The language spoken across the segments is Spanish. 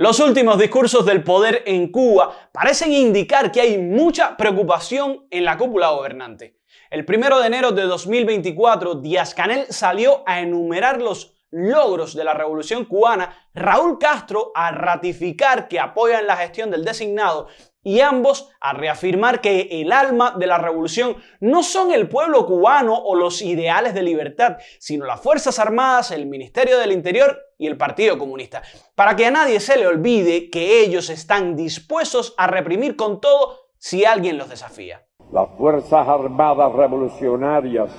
Los últimos discursos del poder en Cuba parecen indicar que hay mucha preocupación en la cúpula gobernante. El 1 de enero de 2024, Díaz-Canel salió a enumerar los logros de la revolución cubana, Raúl Castro a ratificar que apoyan la gestión del designado y ambos a reafirmar que el alma de la revolución no son el pueblo cubano o los ideales de libertad, sino las Fuerzas Armadas, el Ministerio del Interior y el Partido Comunista. Para que a nadie se le olvide que ellos están dispuestos a reprimir con todo si alguien los desafía. Las Fuerzas Armadas Revolucionarias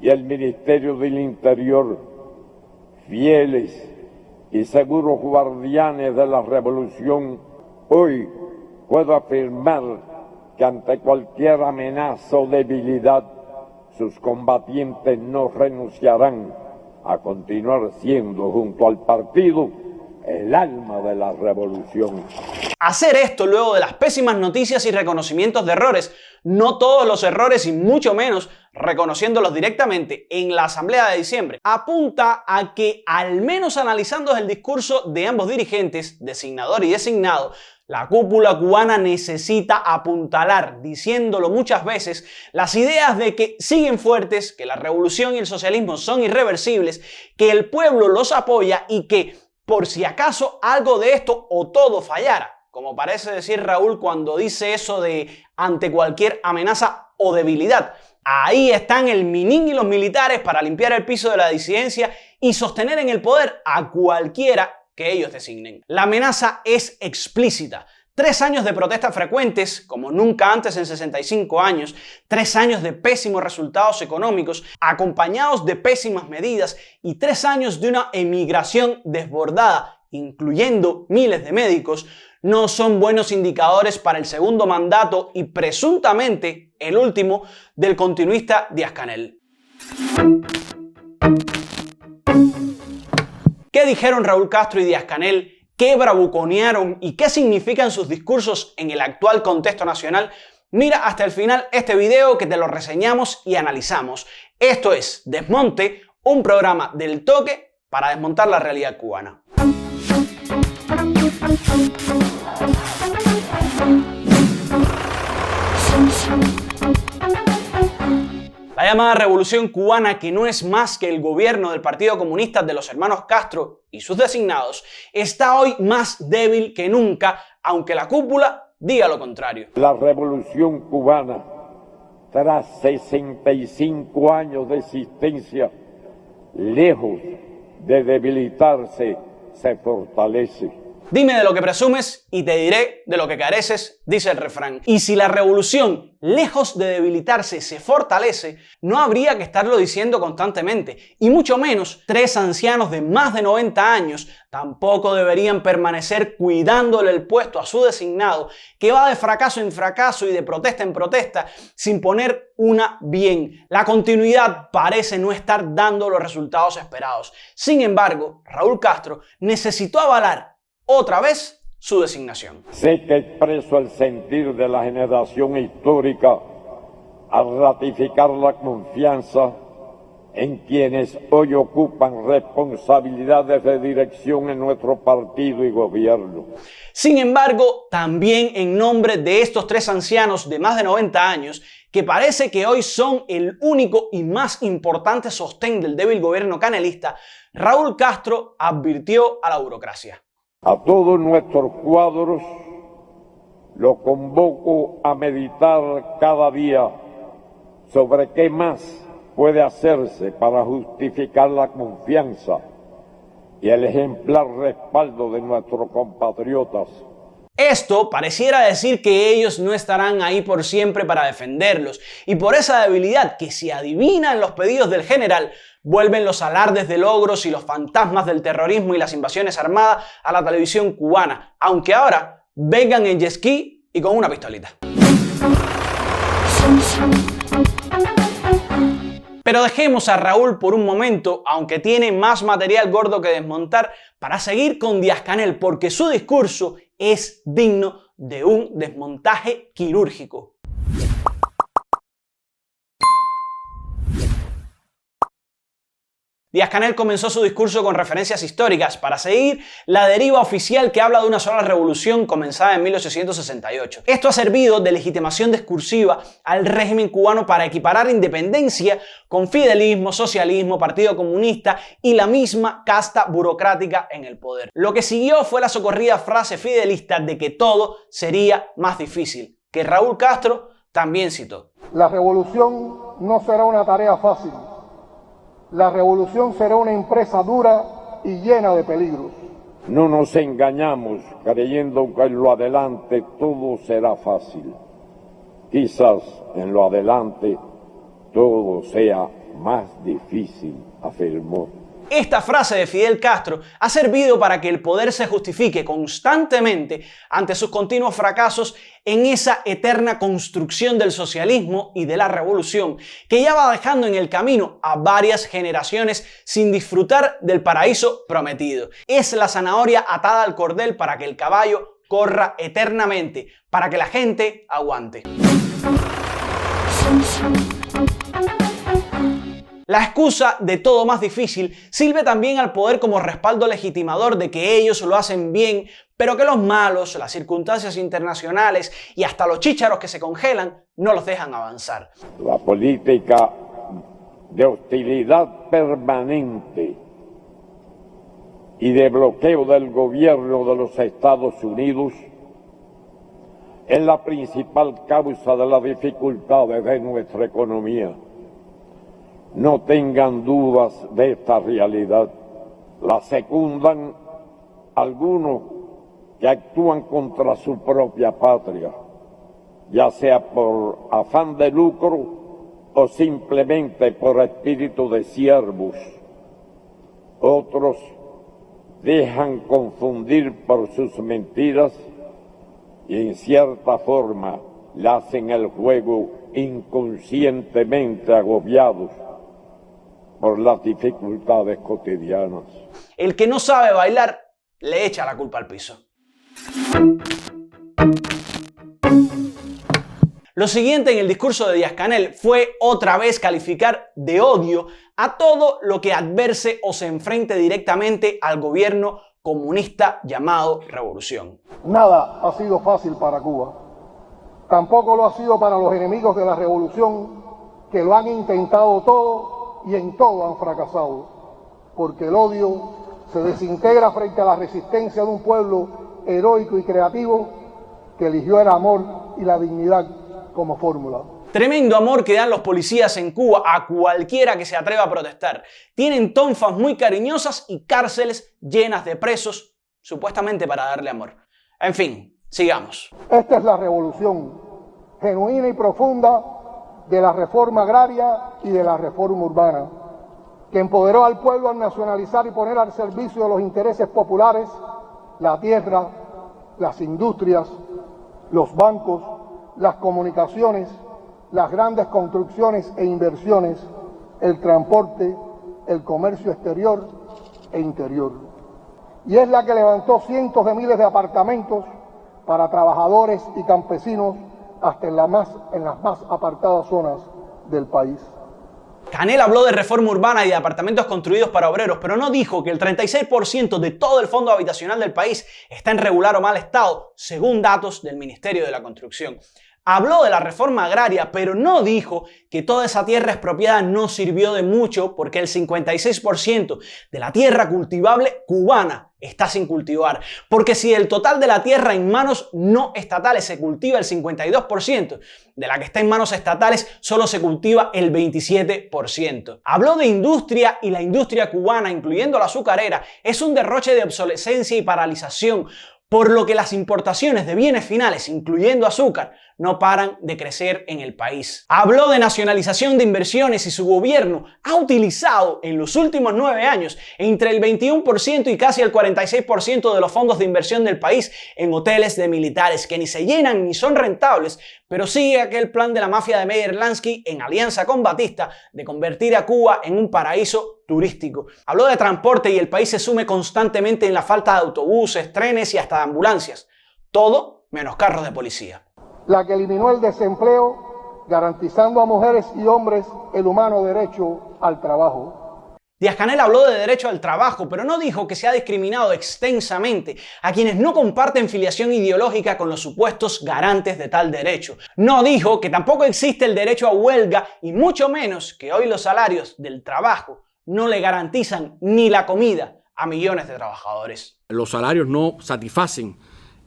y el Ministerio del Interior, fieles y seguros guardianes de la revolución, hoy puedo afirmar que ante cualquier amenaza o debilidad, sus combatientes no renunciarán a continuar siendo, junto al partido, el alma de la revolución. Hacer esto luego de las pésimas noticias y reconocimientos de errores, no todos los errores y mucho menos reconociéndolos directamente en la Asamblea de diciembre, apunta a que, al menos analizando el discurso de ambos dirigentes, designador y designado, la cúpula cubana necesita apuntalar, diciéndolo muchas veces, las ideas de que siguen fuertes, que la revolución y el socialismo son irreversibles, que el pueblo los apoya y que, por si acaso algo de esto o todo fallara, como parece decir Raúl cuando dice eso de ante cualquier amenaza o debilidad, ahí están el Minin y los militares para limpiar el piso de la disidencia y sostener en el poder a cualquiera que ellos designen. La amenaza es explícita. 3 años de protestas frecuentes, como nunca antes en 65 años, 3 años de pésimos resultados económicos, acompañados de pésimas medidas, y 3 años de una emigración desbordada, incluyendo miles de médicos, no son buenos indicadores para el segundo mandato y presuntamente el último del continuista Díaz-Canel. ¿Qué dijeron Raúl Castro y Díaz-Canel? ¿Qué bravuconearon y qué significan sus discursos en el actual contexto nacional? Mira hasta el final este video que te lo reseñamos y analizamos. Esto es Desmonte, un programa del Toque para desmontar la realidad cubana. La llamada revolución cubana, que no es más que el gobierno del Partido Comunista de los hermanos Castro y sus designados, está hoy más débil que nunca, aunque la cúpula diga lo contrario. La revolución cubana, tras 65 años de existencia, lejos de debilitarse, se fortalece. Dime de lo que presumes y te diré de lo que careces, dice el refrán. Y si la revolución, lejos de debilitarse, se fortalece, no habría que estarlo diciendo constantemente. Y mucho menos 3 ancianos de más de 90 años tampoco deberían permanecer cuidándole el puesto a su designado, que va de fracaso en fracaso y de protesta en protesta, sin poner una bien. La continuidad parece no estar dando los resultados esperados. Sin embargo, Raúl Castro necesitó avalar otra vez su designación. Sé que expreso el sentir de la generación histórica al ratificar la confianza en quienes hoy ocupan responsabilidades de dirección en nuestro partido y gobierno. Sin embargo, también en nombre de estos 3 ancianos de más de 90 años, que parece que hoy son el único y más importante sostén del débil gobierno canelista, Raúl Castro advirtió a la burocracia. A todos nuestros cuadros lo convoco a meditar cada día sobre qué más puede hacerse para justificar la confianza y el ejemplar respaldo de nuestros compatriotas. Esto pareciera decir que ellos no estarán ahí por siempre para defenderlos, y por esa debilidad que se adivina en los pedidos del general, vuelven los alardes de logros y los fantasmas del terrorismo y las invasiones armadas a la televisión cubana, aunque ahora vengan en jet ski y con una pistolita. Pero dejemos a Raúl por un momento, aunque tiene más material gordo que desmontar, para seguir con Díaz-Canel, porque su discurso es digno de un desmontaje quirúrgico. Díaz-Canel comenzó su discurso con referencias históricas para seguir la deriva oficial que habla de una sola revolución comenzada en 1868. Esto ha servido de legitimación discursiva al régimen cubano para equiparar independencia con fidelismo, socialismo, Partido Comunista y la misma casta burocrática en el poder. Lo que siguió fue la socorrida frase fidelista de que todo sería más difícil, que Raúl Castro también citó. La revolución no será una tarea fácil. La revolución será una empresa dura y llena de peligros. No nos engañamos creyendo que en lo adelante todo será fácil. Quizás en lo adelante todo sea más difícil, afirmó. Esta frase de Fidel Castro ha servido para que el poder se justifique constantemente ante sus continuos fracasos en esa eterna construcción del socialismo y de la revolución que ya va dejando en el camino a varias generaciones sin disfrutar del paraíso prometido. Es la zanahoria atada al cordel para que el caballo corra eternamente, para que la gente aguante. La excusa de todo más difícil sirve también al poder como respaldo legitimador de que ellos lo hacen bien, pero que los malos, las circunstancias internacionales y hasta los chícharos que se congelan no los dejan avanzar. La política de hostilidad permanente y de bloqueo del gobierno de los Estados Unidos es la principal causa de las dificultades de nuestra economía. No tengan dudas de esta realidad. La secundan algunos que actúan contra su propia patria, ya sea por afán de lucro o simplemente por espíritu de siervos. Otros dejan confundir por sus mentiras y en cierta forma le hacen el juego inconscientemente agobiados por las dificultades cotidianas. El que no sabe bailar le echa la culpa al piso. Lo siguiente en el discurso de Díaz-Canel fue otra vez calificar de odio a todo lo que adverse o se enfrente directamente al gobierno comunista llamado revolución. Nada ha sido fácil para Cuba. Tampoco lo ha sido para los enemigos de la revolución, que lo han intentado todo y en todo han fracasado, porque el odio se desintegra frente a la resistencia de un pueblo heroico y creativo que eligió el amor y la dignidad como fórmula. Tremendo amor que dan los policías en Cuba a cualquiera que se atreva a protestar. Tienen tonfas muy cariñosas y cárceles llenas de presos, supuestamente para darle amor. En fin, sigamos. Esta es la revolución genuina y profunda de la reforma agraria y de la reforma urbana, que empoderó al pueblo al nacionalizar y poner al servicio de los intereses populares la tierra, las industrias, los bancos, las comunicaciones, las grandes construcciones e inversiones, el transporte, el comercio exterior e interior. Y es la que levantó cientos de miles de apartamentos para trabajadores y campesinos hasta en las más apartadas zonas del país. Canel habló de reforma urbana y de apartamentos construidos para obreros, pero no dijo que el 36% de todo el fondo habitacional del país está en regular o mal estado, según datos del Ministerio de la Construcción. Habló de la reforma agraria, pero no dijo que toda esa tierra expropiada no sirvió de mucho porque el 56% de la tierra cultivable cubana está sin cultivar. Porque si del total de la tierra en manos no estatales se cultiva el 52%, de la que está en manos estatales solo se cultiva el 27%. Habló de industria y la industria cubana, incluyendo la azucarera, es un derroche de obsolescencia y paralización, por lo que las importaciones de bienes finales, incluyendo azúcar, no paran de crecer en el país. Habló de nacionalización de inversiones y su gobierno ha utilizado en los últimos 9 años entre el 21% y casi el 46% de los fondos de inversión del país en hoteles de militares que ni se llenan ni son rentables, pero sigue aquel plan de la mafia de Meyer Lansky en alianza con Batista de convertir a Cuba en un paraíso turístico. Habló de transporte y el país se sume constantemente en la falta de autobuses, trenes y hasta de ambulancias. Todo menos carros de policía. La que eliminó el desempleo, garantizando a mujeres y hombres el humano derecho al trabajo. Díaz-Canel habló de derecho al trabajo, pero no dijo que se ha discriminado extensamente a quienes no comparten filiación ideológica con los supuestos garantes de tal derecho. No dijo que tampoco existe el derecho a huelga y mucho menos que hoy los salarios del trabajo no le garantizan ni la comida a millones de trabajadores. Los salarios no satisfacen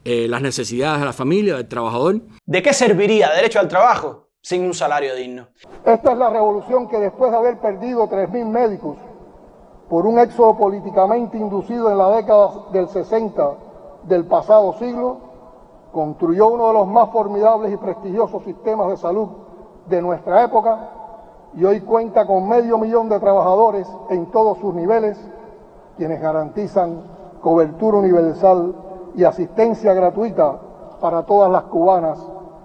las necesidades de la familia, del trabajador. ¿De qué serviría derecho al trabajo sin un salario digno? Esta es la revolución que, después de haber perdido 3.000 médicos por un éxodo políticamente inducido en la década del 60 del pasado siglo, construyó uno de los más formidables y prestigiosos sistemas de salud de nuestra época y hoy cuenta con 500.000 de trabajadores en todos sus niveles, quienes garantizan cobertura universal y asistencia gratuita para todas las cubanas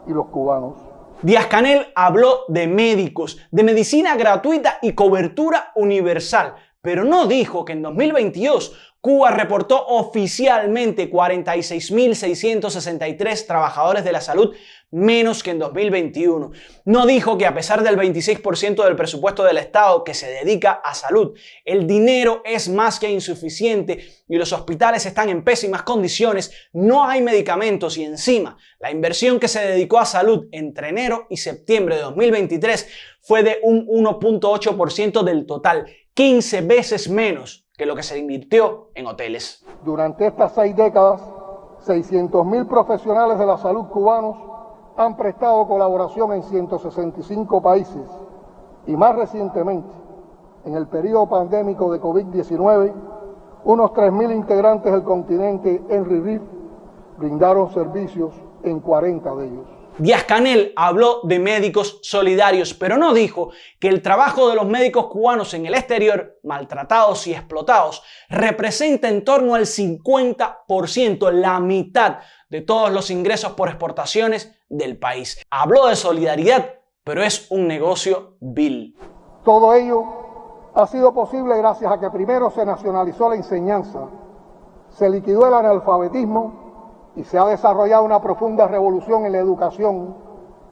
y los cubanos. Díaz-Canel habló de médicos, de medicina gratuita y cobertura universal, pero no dijo que en 2022 Cuba reportó oficialmente 46.663 trabajadores de la salud menos que en 2021. No dijo que a pesar del 26% del presupuesto del Estado que se dedica a salud, el dinero es más que insuficiente y los hospitales están en pésimas condiciones, no hay medicamentos y encima la inversión que se dedicó a salud entre enero y septiembre de 2023 fue de un 1.8% del total, 15 veces menos que lo que se invirtió en hoteles. Durante estas 6 décadas, 600.000 profesionales de la salud cubanos han prestado colaboración en 165 países y más recientemente, en el periodo pandémico de COVID-19, unos 3.000 integrantes del continente Henry Reef brindaron servicios en 40 de ellos. Díaz-Canel habló de médicos solidarios, pero no dijo que el trabajo de los médicos cubanos en el exterior, maltratados y explotados, representa en torno al 50%, la mitad de todos los ingresos por exportaciones del país. Habló de solidaridad, pero es un negocio vil. Todo ello ha sido posible gracias a que primero se nacionalizó la enseñanza, se liquidó el analfabetismo y se ha desarrollado una profunda revolución en la educación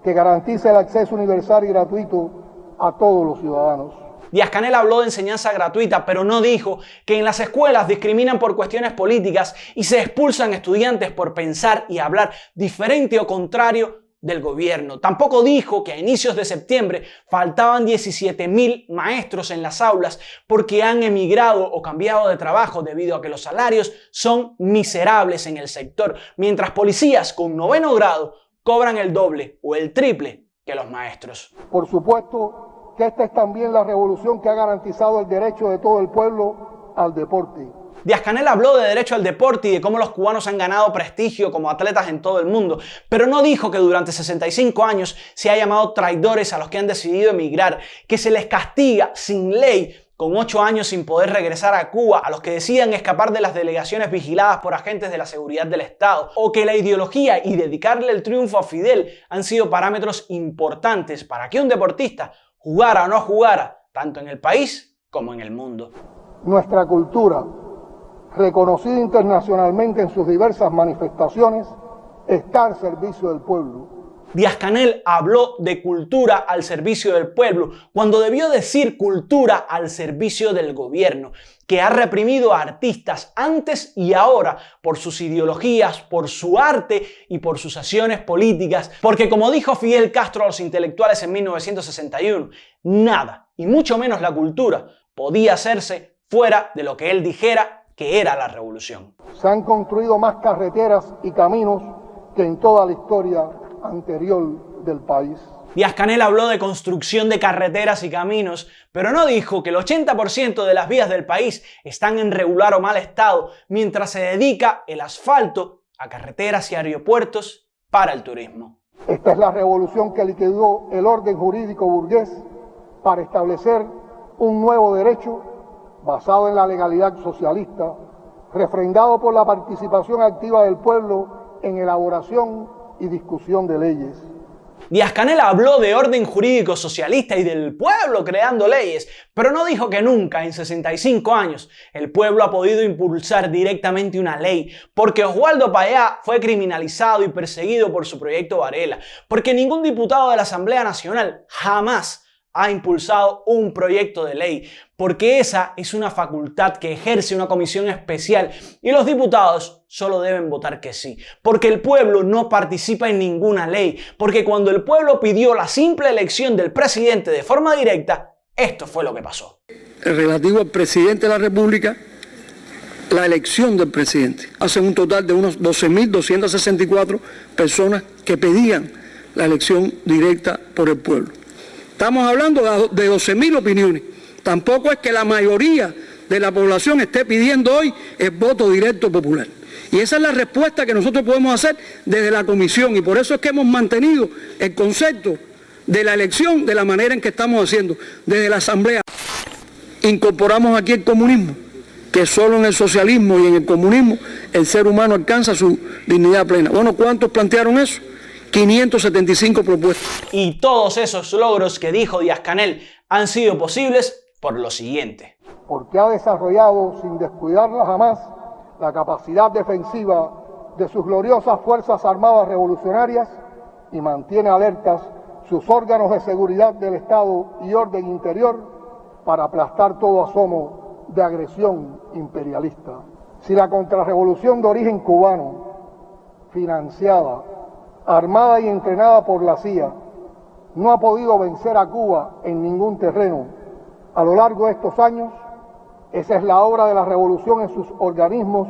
que garantice el acceso universal y gratuito a todos los ciudadanos. Díaz-Canel habló de enseñanza gratuita, pero no dijo que en las escuelas discriminan por cuestiones políticas y se expulsan estudiantes por pensar y hablar diferente o contrario del gobierno. Tampoco dijo que a inicios de septiembre faltaban 17.000 maestros en las aulas porque han emigrado o cambiado de trabajo debido a que los salarios son miserables en el sector, mientras policías con 9º grado cobran el doble o el triple que los maestros. Por supuesto que esta es también la revolución que ha garantizado el derecho de todo el pueblo al deporte. Díaz-Canel habló de derecho al deporte y de cómo los cubanos han ganado prestigio como atletas en todo el mundo, pero no dijo que durante 65 años se ha llamado traidores a los que han decidido emigrar, que se les castiga sin ley con 8 años sin poder regresar a Cuba a los que decidan escapar de las delegaciones vigiladas por agentes de la seguridad del Estado, o que la ideología y dedicarle el triunfo a Fidel han sido parámetros importantes para que un deportista jugara o no jugara, tanto en el país como en el mundo. Nuestra cultura, reconocida internacionalmente en sus diversas manifestaciones, está al servicio del pueblo. Díaz-Canel habló de cultura al servicio del pueblo, cuando debió decir cultura al servicio del gobierno, que ha reprimido a artistas antes y ahora por sus ideologías, por su arte y por sus acciones políticas, porque como dijo Fidel Castro a los intelectuales en 1961, nada, y mucho menos la cultura, podía hacerse fuera de lo que él dijera que era la revolución. Se han construido más carreteras y caminos que en toda la historia anterior del país. Díaz-Canel habló de construcción de carreteras y caminos, pero no dijo que el 80% de las vías del país están en regular o mal estado, mientras se dedica el asfalto a carreteras y aeropuertos para el turismo. Esta es la revolución que liquidó el orden jurídico burgués para establecer un nuevo derecho basado en la legalidad socialista, refrendado por la participación activa del pueblo en elaboración y discusión de leyes. Díaz-Canel habló de orden jurídico socialista y del pueblo creando leyes, pero no dijo que nunca en 65 años el pueblo ha podido impulsar directamente una ley, porque Oswaldo Payá fue criminalizado y perseguido por su proyecto Varela, porque ningún diputado de la Asamblea Nacional jamás ha impulsado un proyecto de ley, porque esa es una facultad que ejerce una comisión especial y los diputados solo deben votar que sí, porque el pueblo no participa en ninguna ley, porque cuando el pueblo pidió la simple elección del presidente de forma directa, esto fue lo que pasó. Relativo al presidente de la República, la elección del presidente. Hacen un total de unos 12.264 personas que pedían la elección directa por el pueblo. Estamos hablando de 12.000 opiniones. Tampoco es que la mayoría de la población esté pidiendo hoy el voto directo popular. Y esa es la respuesta que nosotros podemos hacer desde la comisión, y por eso es que hemos mantenido el concepto de la elección de la manera en que estamos haciendo. Desde la Asamblea incorporamos aquí el comunismo, que solo en el socialismo y en el comunismo el ser humano alcanza su dignidad plena. Bueno, ¿cuántos plantearon eso? 575 propuestas. Y todos esos logros que dijo Díaz-Canel han sido posibles por lo siguiente. Porque ha desarrollado, sin descuidarla jamás, la capacidad defensiva de sus gloriosas Fuerzas Armadas Revolucionarias y mantiene alertas sus órganos de seguridad del Estado y orden interior para aplastar todo asomo de agresión imperialista. Si la contrarrevolución de origen cubano, financiada, armada y entrenada por la CIA, no ha podido vencer a Cuba en ningún terreno a lo largo de estos años, esa es la obra de la revolución en sus organismos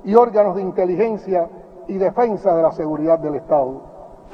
y órganos de inteligencia y defensa de la seguridad del Estado.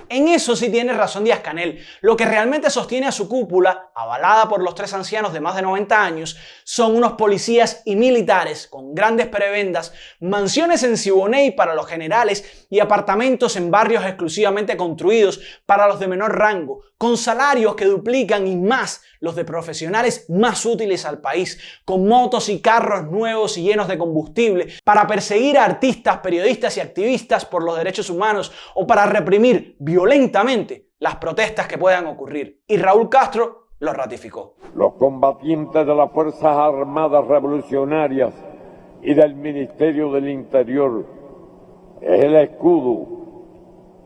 En eso sí tiene razón Díaz-Canel. Lo que realmente sostiene a su cúpula, avalada por los 3 ancianos de más de 90 años, son unos policías y militares con grandes prebendas, mansiones en Siboney para los generales y apartamentos en barrios exclusivamente construidos para los de menor rango, con salarios que duplican y más los de profesionales más útiles al país, con motos y carros nuevos y llenos de combustible, para perseguir a artistas, periodistas y activistas por los derechos humanos o para reprimir violentamente las protestas que puedan ocurrir. Y Raúl Castro lo ratificó. Los combatientes de las Fuerzas Armadas Revolucionarias y del Ministerio del Interior es el escudo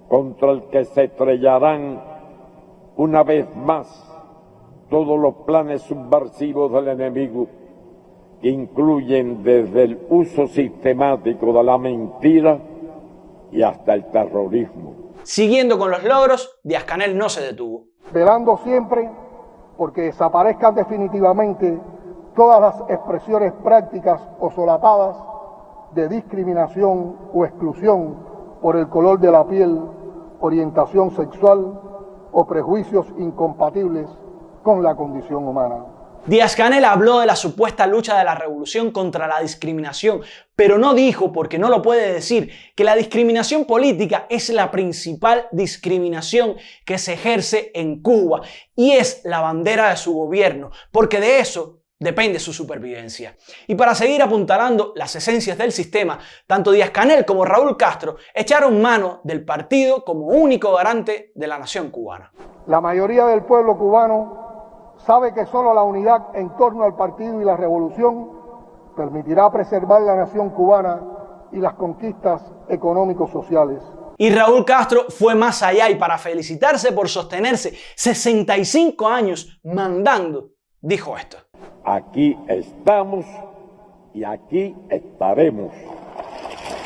contra el que se estrellarán una vez más todos los planes subversivos del enemigo, que incluyen desde el uso sistemático de la mentira y hasta el terrorismo. Siguiendo con los logros, Díaz-Canel no se detuvo. Velando siempre porque desaparezcan definitivamente todas las expresiones prácticas o solapadas de discriminación o exclusión por el color de la piel, orientación sexual o prejuicios incompatibles con la condición humana. Díaz-Canel habló de la supuesta lucha de la revolución contra la discriminación, pero no dijo, porque no lo puede decir, que la discriminación política es la principal discriminación que se ejerce en Cuba y es la bandera de su gobierno, porque de eso depende su supervivencia. Y para seguir apuntalando las esencias del sistema, tanto Díaz-Canel como Raúl Castro echaron mano del partido como único garante de la nación cubana. La mayoría del pueblo cubano sabe que solo la unidad en torno al partido y la revolución permitirá preservar la nación cubana y las conquistas económicos sociales. Y Raúl Castro fue más allá y para felicitarse por sostenerse 65 años mandando, dijo esto. Aquí estamos y aquí estaremos.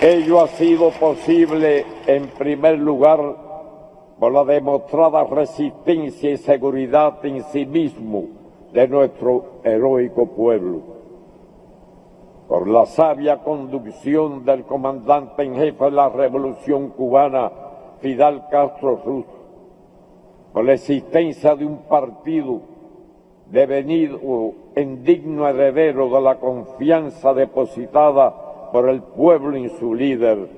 Ello ha sido posible en primer lugar por la demostrada resistencia y seguridad en sí mismo de nuestro heroico pueblo, por la sabia conducción del comandante en jefe de la Revolución Cubana, Fidel Castro Ruz, por la existencia de un partido devenido en digno heredero de la confianza depositada por el pueblo en su líder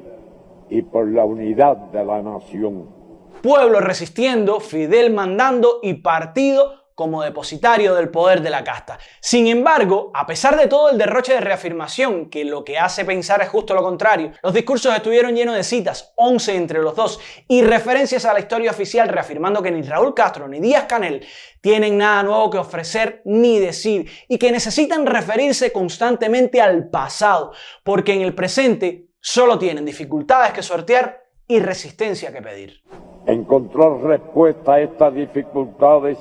y por la unidad de la nación. Pueblo resistiendo, Fidel mandando y partido como depositario del poder de la casta. Sin embargo, a pesar de todo el derroche de reafirmación, que lo que hace pensar es justo lo contrario, los discursos estuvieron llenos de citas, 11 entre los dos, y referencias a la historia oficial reafirmando que ni Raúl Castro ni Díaz-Canel tienen nada nuevo que ofrecer ni decir, y que necesitan referirse constantemente al pasado, porque en el presente solo tienen dificultades que sortear y resistencia que pedir. Encontrar respuesta a estas dificultades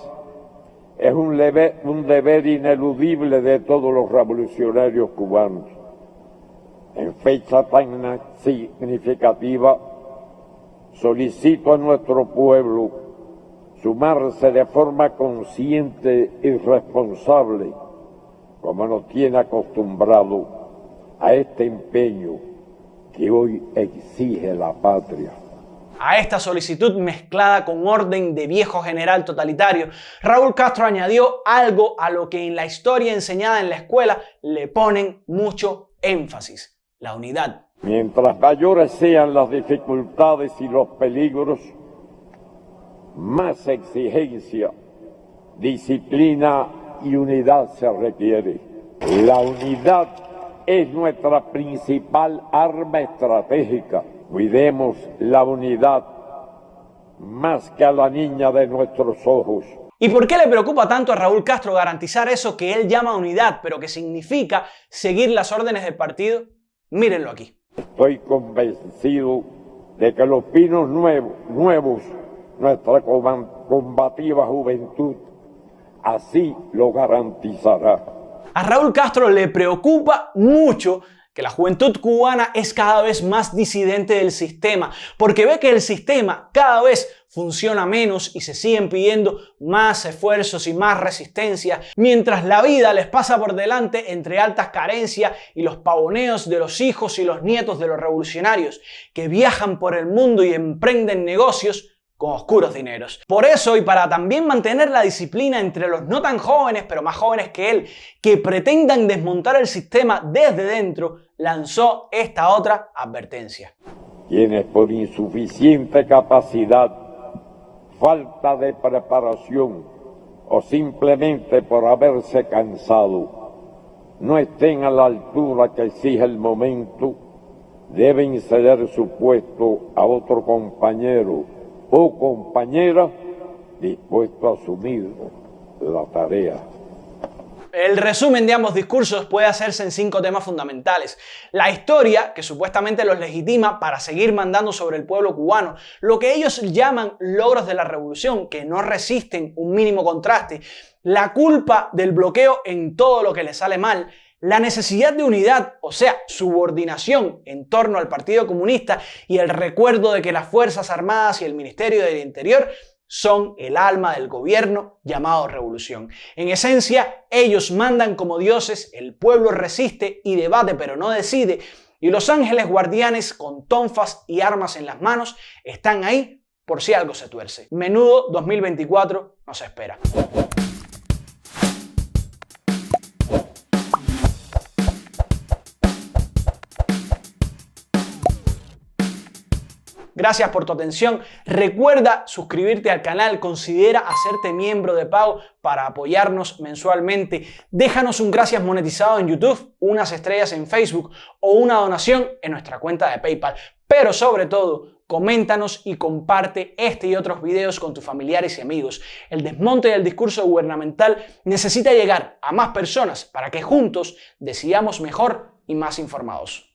es un deber ineludible de todos los revolucionarios cubanos. En fecha tan significativa, solicito a nuestro pueblo sumarse de forma consciente y responsable, como nos tiene acostumbrado, a este empeño que hoy exige la patria. A esta solicitud mezclada con orden de viejo general totalitario, Raúl Castro añadió algo a lo que en la historia enseñada en la escuela le ponen mucho énfasis: la unidad. Mientras mayores sean las dificultades y los peligros, más exigencia, disciplina y unidad se requiere. La unidad es nuestra principal arma estratégica. Cuidemos la unidad más que a la niña de nuestros ojos. ¿Y por qué le preocupa tanto a Raúl Castro garantizar eso que él llama unidad, pero que significa seguir las órdenes del partido? Mírenlo aquí. Estoy convencido de que los pinos nuevos, nuestra combativa juventud, así lo garantizará. A Raúl Castro le preocupa mucho que la juventud cubana es cada vez más disidente del sistema, porque ve que el sistema cada vez funciona menos y se siguen pidiendo más esfuerzos y más resistencia, mientras la vida les pasa por delante entre altas carencias y los pavoneos de los hijos y los nietos de los revolucionarios, que viajan por el mundo y emprenden negocios con oscuros dineros. Por eso, y para también mantener la disciplina entre los no tan jóvenes, pero más jóvenes que él, que pretendan desmontar el sistema desde dentro, lanzó esta otra advertencia. Quienes por insuficiente capacidad, falta de preparación o simplemente por haberse cansado, no estén a la altura que exige el momento, deben ceder su puesto a otro compañero o compañera dispuesto a asumir la tarea. El resumen de ambos discursos puede hacerse en 5 temas fundamentales. La historia, que supuestamente los legitima para seguir mandando sobre el pueblo cubano, lo que ellos llaman logros de la revolución, que no resisten un mínimo contraste, la culpa del bloqueo en todo lo que les sale mal, la necesidad de unidad, o sea, subordinación en torno al Partido Comunista, y el recuerdo de que las Fuerzas Armadas y el Ministerio del Interior son el alma del gobierno llamado revolución. En esencia, ellos mandan como dioses, el pueblo resiste y debate pero no decide, y los ángeles guardianes con tonfas y armas en las manos están ahí por si algo se tuerce. Menudo 2024 nos espera. Gracias por tu atención. Recuerda suscribirte al canal, considera hacerte miembro de pago para apoyarnos mensualmente. Déjanos un gracias monetizado en YouTube, unas estrellas en Facebook o una donación en nuestra cuenta de PayPal. Pero sobre todo, coméntanos y comparte este y otros videos con tus familiares y amigos. El desmonte del discurso gubernamental necesita llegar a más personas para que juntos decidamos mejor y más informados.